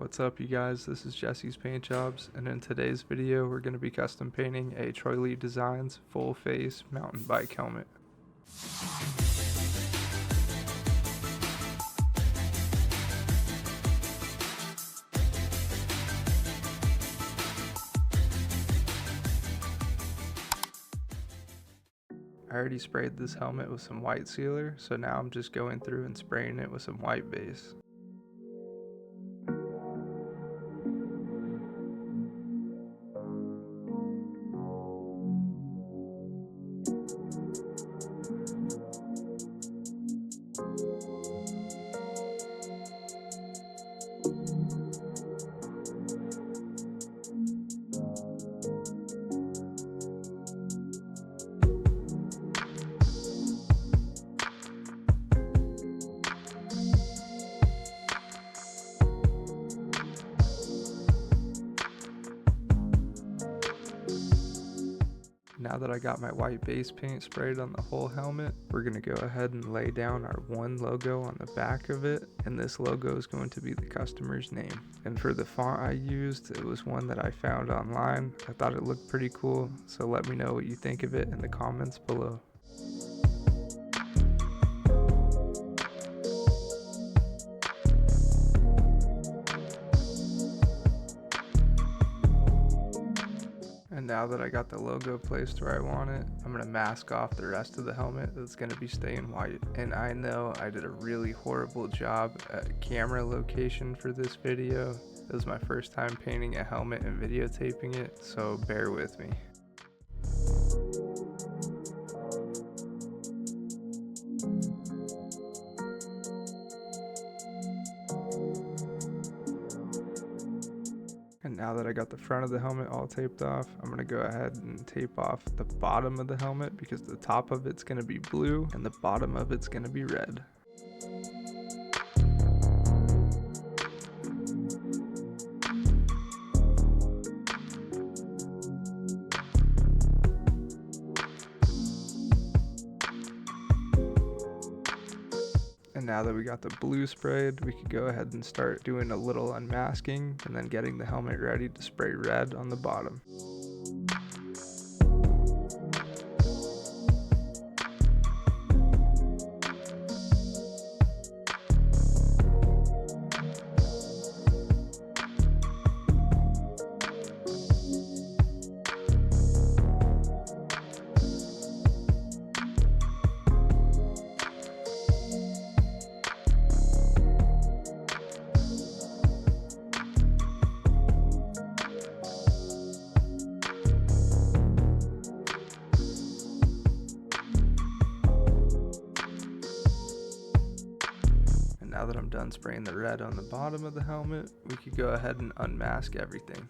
What's up you guys, this is Jesse's Paint Jobs, and in today's video we're going to be custom painting a Troy Lee Designs full face mountain bike helmet. I already sprayed this helmet with some white sealer, so now I'm just going through and spraying it with some white base. Now that I got my white base paint sprayed on the whole helmet, we're going to go ahead and lay down our one logo on the back of it, and this logo is going to be the customer's name. And for the font I used, it was one that I found online. I thought it looked pretty cool, so let me know what you think of it in the comments below. And now that I got the logo placed where I want it, I'm going to mask off the rest of the helmet that's going to be staying white. And I know I did a really horrible job at camera location for this video. It was my first time painting a helmet and videotaping it, so bear with me. And now that I got the front of the helmet all taped off, I'm going to go ahead and tape off the bottom of the helmet because the top of it's going to be blue and the bottom of it's going to be red. And now that we got the blue sprayed, we could go ahead and start doing a little unmasking and then getting the helmet ready to spray red on the bottom. Now that I'm done spraying the red on the bottom of the helmet, we could go ahead and unmask everything.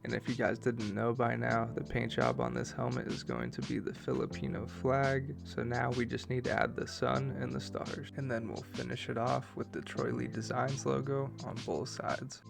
And if you guys didn't know by now, the paint job on this helmet is going to be the Filipino flag. So now we just need to add the sun and the stars. And then we'll finish it off with the Troy Lee Designs logo on both sides.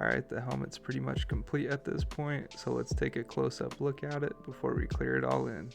Alright, the helmet's pretty much complete at this point, so let's take a close-up look at it before we clear it all in.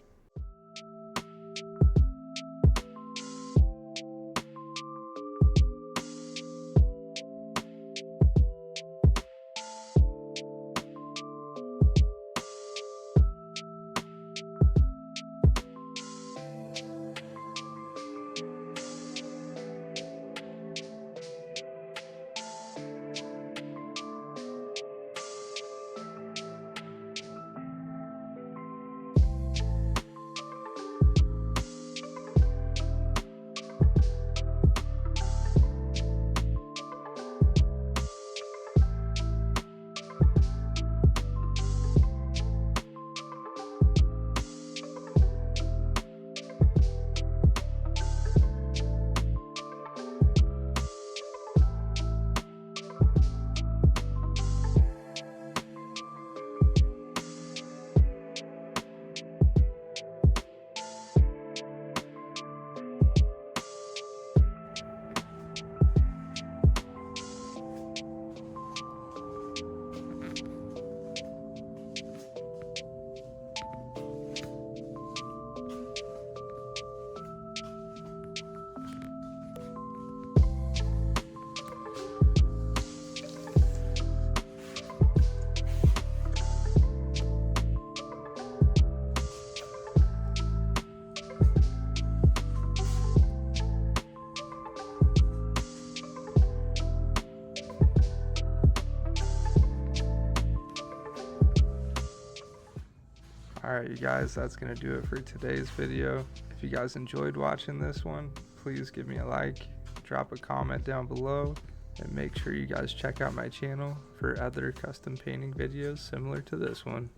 Alright you guys, that's going to do it for today's video. If you guys enjoyed watching this one, please give me a like, drop a comment down below, and make sure you guys check out my channel for other custom painting videos similar to this one.